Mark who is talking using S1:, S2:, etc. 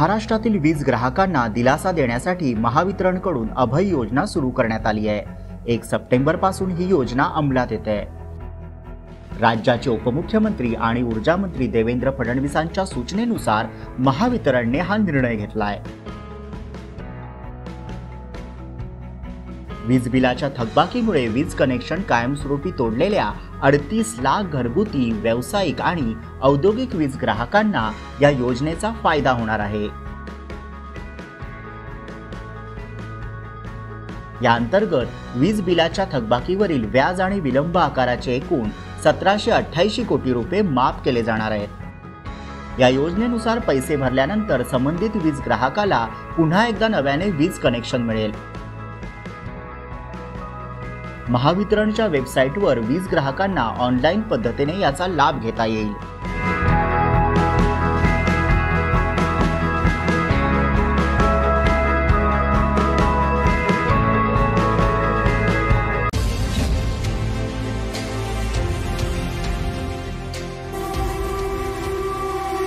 S1: महाराष्ट्रातील वीज ग्राहकांना दिलासा देण्यासाठी महावितरणकडून अभय योजना सुरू करण्यात आली आहे। 1 सप्टेंबर पासून ही योजना अंमलात येते आहे। राज्याचे उपमुख्यमंत्री आणि ऊर्जा मंत्री देवेंद्र फडणवीसांच्या सूचनेनुसार महावितरणने हा निर्णय घेतला आहे। वीज बिलाच्या थकबाकीमुळे वीज कनेक्शन कायमस्वरूपी तोडलेल्या 38 लाख घरगुती, व्यावसायिक आणि औद्योगिक वीज ग्राहकांना या योजनेचा फायदा होणार आहे। या अंतर्गत वीज बिलाच्या थकबाकीवरील व्याज आणि विलंब आकाराचे एकूण 1788 कोटी रुपये माफ केले जाणार आहेत। या योजनेनुसार पैसे भरल्यानंतर संबंधित वीज ग्राहकाला पुन्हा एकदा नव्याने वीज कनेक्शन मिळेल। महावितरणच्या वेबसाईटवर वीज ग्राहकांना ऑनलाईन पद्धतीने याचा लाभ घेता येईल।